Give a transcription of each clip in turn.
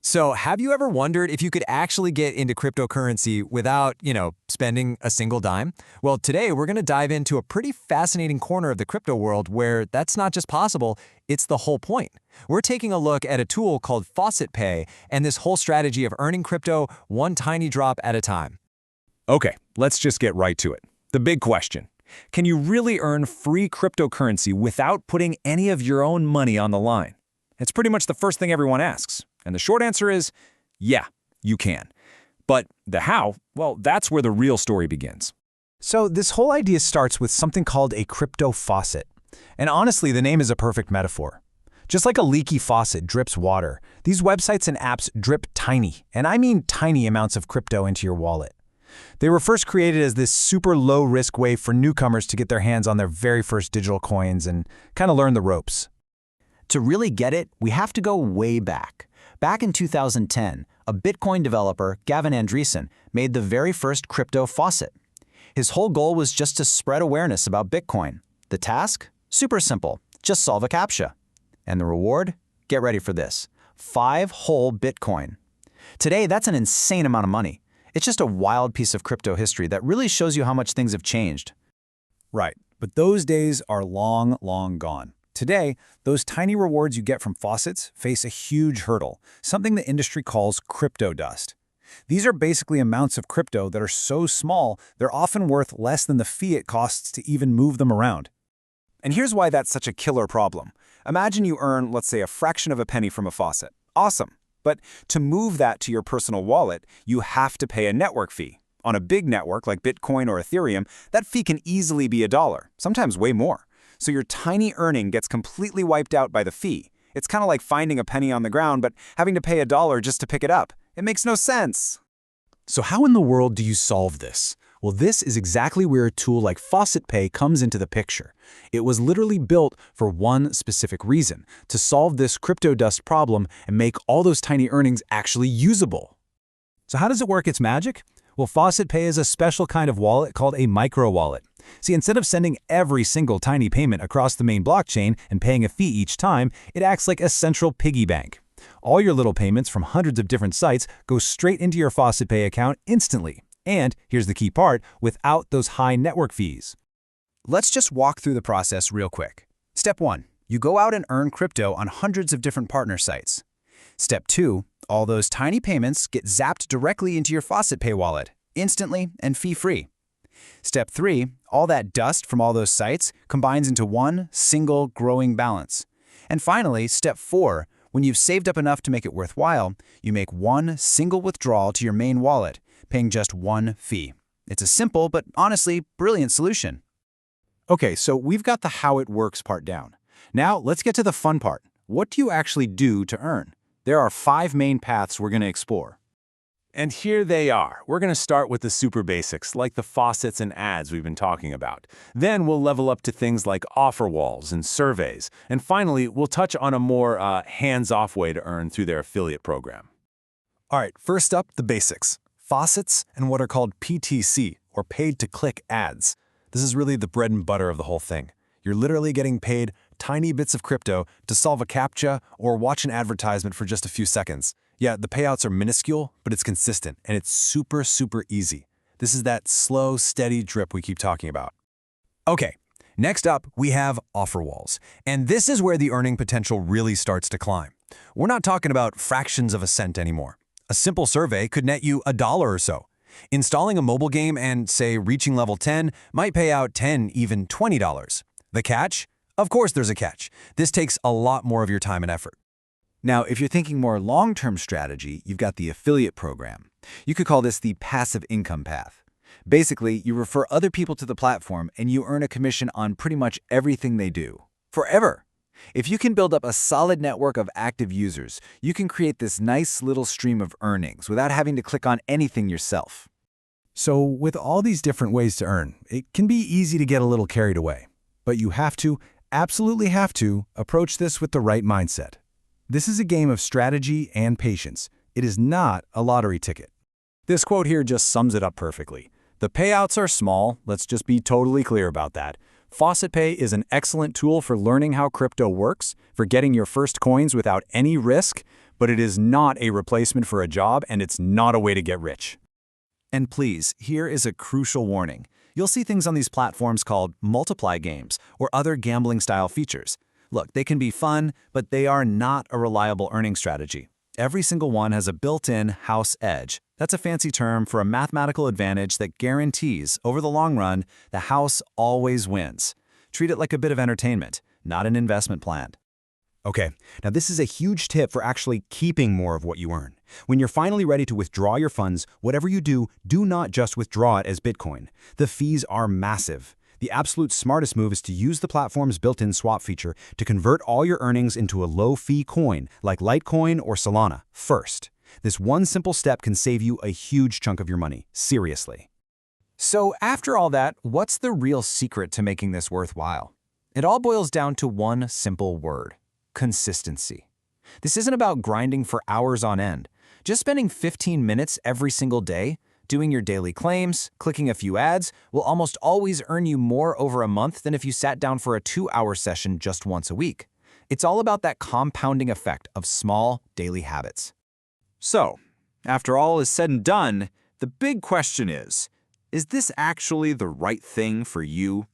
So, have you ever wondered if you could actually get into cryptocurrency without, spending a single dime? Well, today we're going to dive into a pretty fascinating corner of the crypto world where that's not just possible, it's the whole point. We're taking a look at a tool called FaucetPay and this whole strategy of earning crypto one tiny drop at a time. Okay, let's just get right to it. The big question. Can you really earn free cryptocurrency without putting any of your own money on the line? It's pretty much the first thing everyone asks. And the short answer is, yeah, you can. But the how, well, that's where the real story begins. So this whole idea starts with something called a crypto faucet. And honestly, the name is a perfect metaphor. Just like a leaky faucet drips water, these websites and apps drip tiny, and I mean tiny amounts of crypto into your wallet. They were first created as this super low-risk way for newcomers to get their hands on their very first digital coins and kind of learn the ropes. To really get it, we have to go way back. Back in 2010, a Bitcoin developer, Gavin Andresen, made the very first crypto faucet. His whole goal was just to spread awareness about Bitcoin. The task? Super simple. Just solve a CAPTCHA. And the reward? Get ready for this. 5 whole Bitcoin. Today, that's an insane amount of money. It's just a wild piece of crypto history that really shows you how much things have changed. Right, but those days are long, long gone. Today, those tiny rewards you get from faucets face a huge hurdle, something the industry calls crypto dust. These are basically amounts of crypto that are so small, they're often worth less than the fee it costs to even move them around. And here's why that's such a killer problem. Imagine you earn, let's say, a fraction of a penny from a faucet. Awesome. But to move that to your personal wallet, you have to pay a network fee. On a big network like Bitcoin or Ethereum, that fee can easily be $1, sometimes way more. So your tiny earning gets completely wiped out by the fee. It's kind of like finding a penny on the ground, but having to pay $1 just to pick it up. It makes no sense. So how in the world do you solve this? Well, this is exactly where a tool like FaucetPay comes into the picture. It was literally built for one specific reason, to solve this crypto dust problem and make all those tiny earnings actually usable. So how does it work its magic? Well, FaucetPay is a special kind of wallet called a micro wallet. See, instead of sending every single tiny payment across the main blockchain and paying a fee each time, it acts like a central piggy bank. All your little payments from hundreds of different sites go straight into your FaucetPay account instantly. And here's the key part, without those high network fees. Let's just walk through the process real quick. Step 1. You go out and earn crypto on hundreds of different partner sites. Step 2. All those tiny payments get zapped directly into your FaucetPay wallet, instantly and fee-free. Step 3. All that dust from all those sites combines into one single growing balance. And finally, Step 4. When you've saved up enough to make it worthwhile, you make one single withdrawal to your main wallet, paying just one fee. It's a simple, but honestly, brilliant solution. Okay, so we've got the how it works part down. Now, let's get to the fun part. What do you actually do to earn? There are 5 main paths we're going to explore. And here they are. We're going to start with the super basics, like the faucets and ads we've been talking about. Then we'll level up to things like offer walls and surveys. And finally, we'll touch on a more hands-off way to earn through their affiliate program. All right, first up, the basics. Faucets and what are called PTC, or paid-to-click ads. This is really the bread and butter of the whole thing. You're literally getting paid tiny bits of crypto to solve a CAPTCHA or watch an advertisement for just a few seconds. Yeah, the payouts are minuscule, but it's consistent, and it's super, super easy. This is that slow, steady drip we keep talking about. Okay, next up, we have offer walls. And this is where the earning potential really starts to climb. We're not talking about fractions of a cent anymore. A simple survey could net you $1 or so. Installing a mobile game and, say, reaching level 10 might pay out $10, even $20. The catch? Of course there's a catch. This takes a lot more of your time and effort. Now, if you're thinking more long-term strategy, you've got the affiliate program. You could call this the passive income path. Basically, you refer other people to the platform and you earn a commission on pretty much everything they do. Forever! If you can build up a solid network of active users, you can create this nice little stream of earnings without having to click on anything yourself. So with all these different ways to earn, it can be easy to get a little carried away. But you have to, absolutely have to, approach this with the right mindset. This is a game of strategy and patience. It is not a lottery ticket. This quote here just sums it up perfectly. The payouts are small, let's just be totally clear about that. FaucetPay is an excellent tool for learning how crypto works, for getting your first coins without any risk, but it is not a replacement for a job and it's not a way to get rich. And please, here is a crucial warning. You'll see things on these platforms called multiply games or other gambling-style features. Look, they can be fun, but they are not a reliable earning strategy. Every single one has a built-in house edge. That's a fancy term for a mathematical advantage that guarantees, over the long run, the house always wins. Treat it like a bit of entertainment, not an investment plan. Okay, now this is a huge tip for actually keeping more of what you earn. When you're finally ready to withdraw your funds, whatever you do, do not just withdraw it as Bitcoin. The fees are massive. The absolute smartest move is to use the platform's built-in swap feature to convert all your earnings into a low-fee coin like Litecoin or Solana first. This one simple step can save you a huge chunk of your money, seriously. So after all that, what's the real secret to making this worthwhile? It all boils down to one simple word: consistency. This isn't about grinding for hours on end. Just spending 15 minutes every single day, doing your daily claims, clicking a few ads, will almost always earn you more over a month than if you sat down for a 2-hour session just once a week. It's all about that compounding effect of small daily habits. So, after all is said and done, the big question is this actually the right thing for you?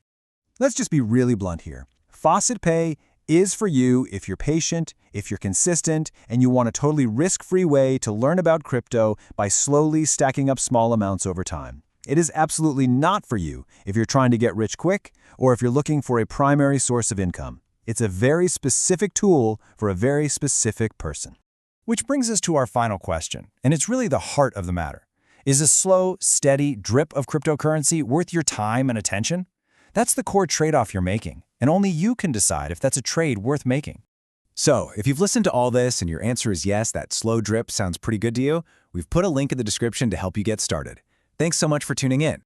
Let's just be really blunt here. FaucetPay is for you if you're patient, if you're consistent, and you want a totally risk-free way to learn about crypto by slowly stacking up small amounts over time. It is absolutely not for you if you're trying to get rich quick or if you're looking for a primary source of income. It's a very specific tool for a very specific person. Which brings us to our final question, and it's really the heart of the matter. Is a slow, steady drip of cryptocurrency worth your time and attention? That's the core trade-off you're making, and only you can decide if that's a trade worth making. So, if you've listened to all this and your answer is yes, that slow drip sounds pretty good to you, we've put a link in the description to help you get started. Thanks so much for tuning in.